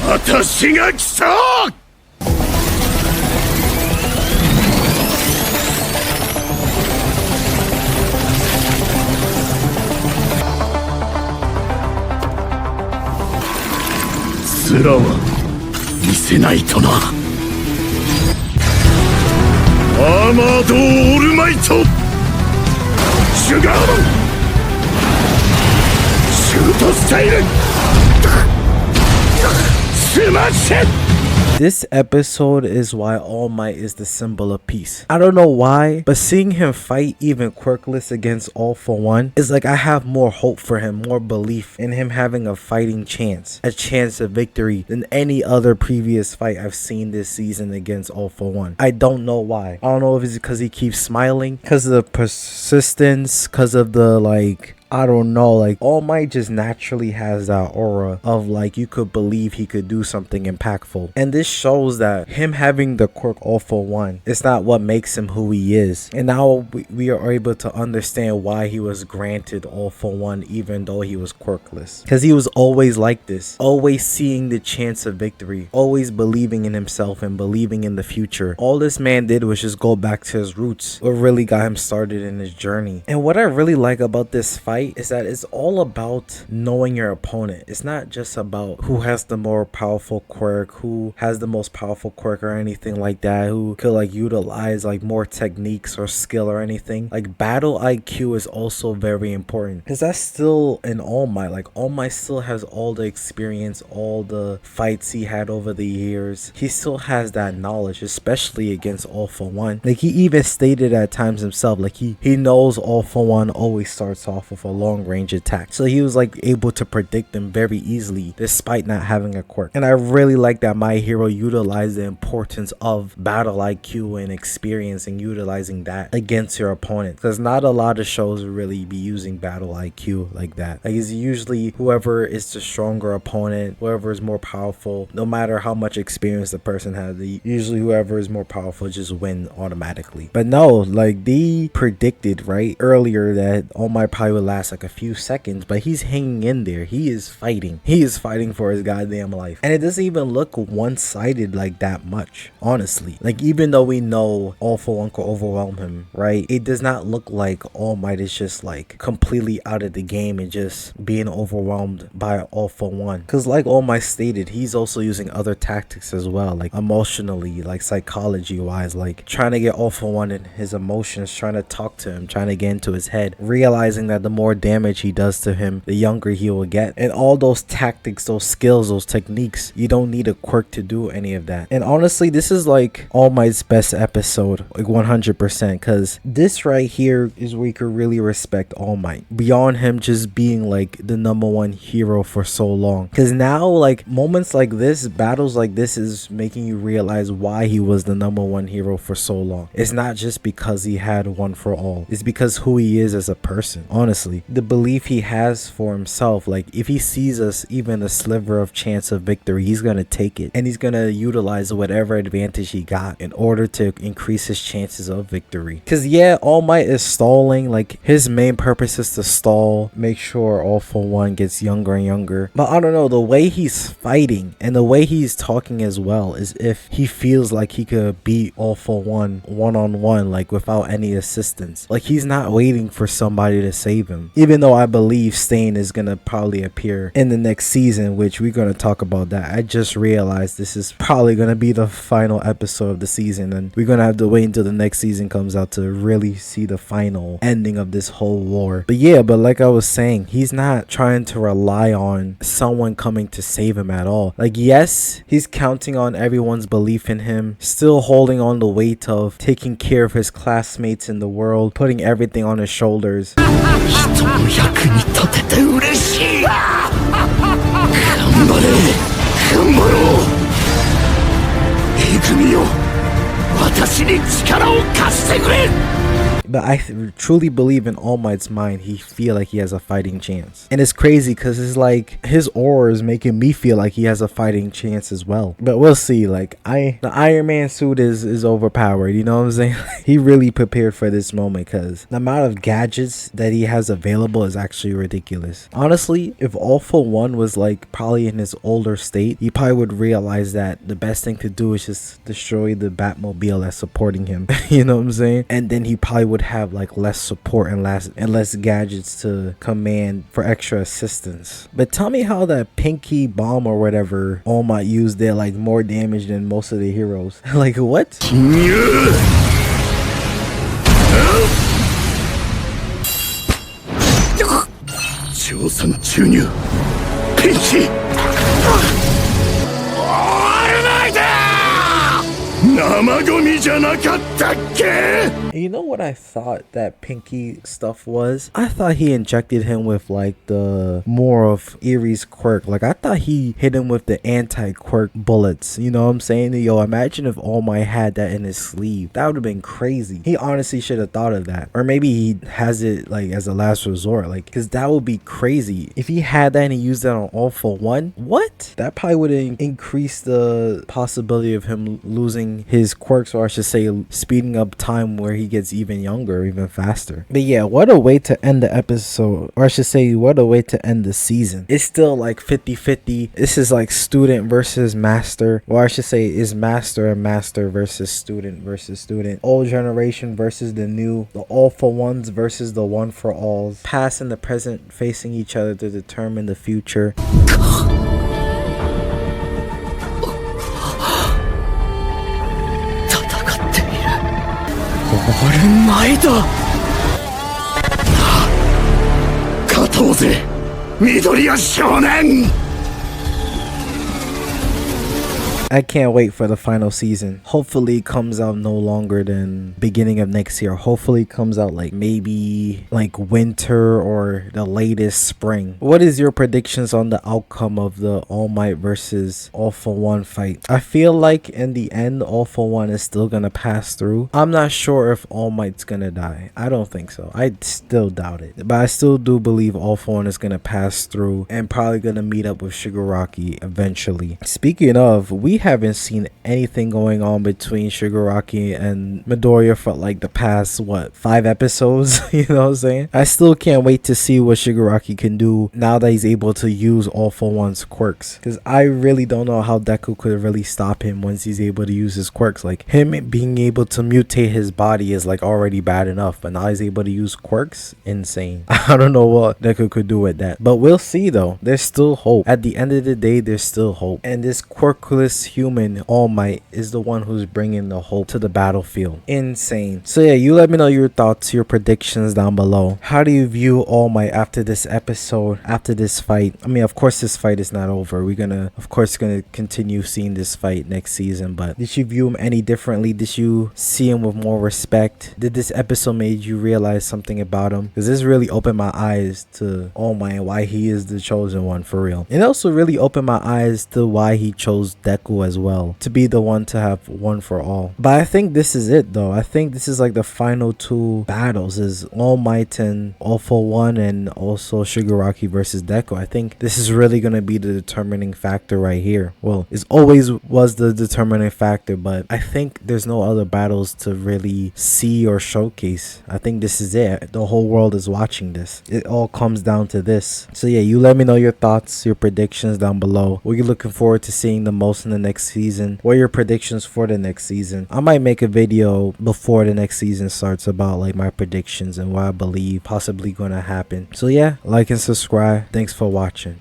私が来た。面は見せないとな。アーマードオールマイトシュガーマンシュートスタイルスマッシュ。 This episode is why All Might is the symbol of peace. I don't know why, but seeing him fight even quirkless against All for One is like I have more hope for him, more belief in him having a fighting chance, a chance of victory than any other previous fight I've seen this season against All for One. I don't know why. I don't know if it's because he keeps smiling, because of the persistence, because of the like, I don't know, like All Might just naturally has that aura of like you could believe he could do something impactful. And this shows that him having the quirk All for One, it's not what makes him who he is. And now we are able to understand why he was granted All for One even though he was quirkless. Because he was always like this, always seeing the chance of victory, always believing in himself and believing in the future. All this man did was just go back to his roots, what really got him started in his journey. And what I really like about this fight is that it's all about knowing your opponent. It's not just about who has the more powerful quirk, who has the most powerful quirk or anything like that, who could like utilize like more techniques or skill or anything. Like battle IQ is also very important because that's still in All Might. Like All Might still has all the experience, all the fights he had over the years. He still has that knowledge, especially against All for One. Like he even stated at times himself, like he knows All for One always starts off with a long range attack, so he was like able to predict them very easily despite not having a quirk. And I really like that My Hero utilized the importance of battle IQ and experience and utilizing that against your opponent, because not a lot of shows really be using battle IQ like that. Like it's usually whoever is the stronger opponent, whoever is more powerful, no matter how much experience the person has, usually whoever is more powerful just win automatically. But no, like they predicted right earlier that All Might probably would last like a few seconds, but he's hanging in there. He is fighting for his goddamn life. And it doesn't even look one-sided like that much, honestly. Like even though we know All for One could overwhelm him, right, it does not look like All Might is just like completely out of the game and just being overwhelmed by All for One, because like All Might stated, he's also using other tactics as well, like emotionally, like psychology wise, like trying to get All for One in his emotions, trying to talk to him, trying to get into his head, realizing that the more damage he does to him, the younger he will get. And all those tactics, those skills, those techniques, you don't need a quirk to do any of that. And honestly, this is like All Might's best episode, like 100%, because this right here is where you could really respect All Might beyond him just being like the #1 hero for so long. Because now like moments like this, battles like this is making you realize why he was the #1 hero for so long. It's not just because he had one for all, it's because who he is as a person. Honestly, the belief he has for himself, like if he sees us even a sliver of chance of victory, he's gonna take it and he's gonna utilize whatever advantage he got in order to increase his chances of victory. Because yeah, All Might is stalling, like his main purpose is to stall, make sure All for One gets younger and younger. But I don't know, the way he's fighting and the way he's talking as well is if he feels like he could beat All for One one-on-one, like without any assistance. Like he's not waiting for somebody to save him, even though I believe Stain is gonna probably appear in the next season, which we're gonna talk about that. I just realized this is probably gonna be the final episode of the season, and we're gonna have to wait until the next season comes out to really see the final ending of this whole war. But yeah, but like I was saying, he's not trying to rely on someone coming to save him at all. Like yes, he's counting on everyone's belief in him, still holding on the weight of taking care of his classmates in the world, putting everything on his shoulders. 人の役に立てて嬉しい。頑張れ、頑張ろう。えぐみよ、私に力を貸してくれ。But I truly believe in All Might's mind, he feel like he has a fighting chance. And it's crazy because it's like his aura is making me feel like he has a fighting chance as well. But we'll see. Like the Iron Man suit is overpowered, you know what I'm saying? He really prepared for this moment because the amount of gadgets that he has available is actually ridiculous. Honestly, if All For One was like probably in his older state, he probably would realize that the best thing to do is just destroy the Batmobile that's supporting him. You know what I'm saying? And then he probably would have like less support and less gadgets to command for extra assistance. But tell me how that pinky bomb or whatever All Might used did like more damage than most of the heroes. Like what? 超酸注入ピンチオールマイト生ゴミじゃなかったっけ You know what I thought that pinky stuff was? I thought he injected him with like the more of Yuuri's quirk. Like I thought he hit him with the anti-quirk bullets. You know what I'm saying? Yo, imagine if All Might had that in his sleeve. That would have been crazy. He honestly should have thought of that. Or maybe he has it like as a last resort. Like, cause that would be crazy. If he had that and he used that on All For One, what? That probably would have increased the possibility of him losing his quirks, or I should say speeding up time where he gets even younger, even faster. But yeah, what a way to end the episode, or I should say what a way to end the season. It's still like 50-50. This is like student versus master, or I should say is master and master versus student, old generation versus the new, the All For Ones versus the One For Alls, past and the present facing each other to determine the future. 終わる前だ勝とうぜ緑谷少年 I can't wait for the final season. Hopefully it comes out no longer than beginning of next year. Hopefully it comes out like maybe like winter or the latest spring. What is your predictions on the outcome of the All Might versus All For One fight? I feel like in the end All For One is still gonna pass through. I'm not sure if All Might's gonna die. I don't think so. I still doubt it. But I still do believe All For One is gonna pass through and probably gonna meet up with Shigaraki eventually. Speaking of, we haven't seen anything going on between Shigaraki and Midoriya for like the past 5 episodes. You know what I'm saying? I still can't wait to see what Shigaraki can do now that he's able to use All For One's quirks, because I really don't know how Deku could really stop him once he's able to use his quirks. Like him being able to mutate his body is like already bad enough, but now he's able to use quirks. Insane. I don't know what Deku could do with that, but we'll see though. There's still hope. At the end of the day, there's still hope, and this quirkless human All Might is the one who's bringing the hope to the battlefield. Insane. So yeah, you let me know your thoughts, your predictions down below. How do you view All Might after this episode, after this fight? I mean, of course this fight is not over. We're gonna continue seeing this fight next season, but did you view him any differently? Did you see him with more respect? Did this episode made you realize something about him? Because this really opened my eyes to All Might and why he is the chosen one for real. It also really opened my eyes to why he chose Deku as well, to be the one to have One For All. But I think this is it though. I think this is like the final 2 battles, is All Might and All For One, and also Shigaraki versus Deku. I think this is really going to be the determining factor right here. Well, it always was the determining factor, but I think there's no other battles to really see or showcase. I think this is it. The whole world is watching this. It all comes down to this. So yeah, you let me know your thoughts, your predictions down below. What you're looking forward to seeing the most in the next season. What are your predictions for the next season? I might make a video before the next season starts about like my predictions and what I believe possibly gonna happen. So yeah, like and subscribe. Thanks for watching.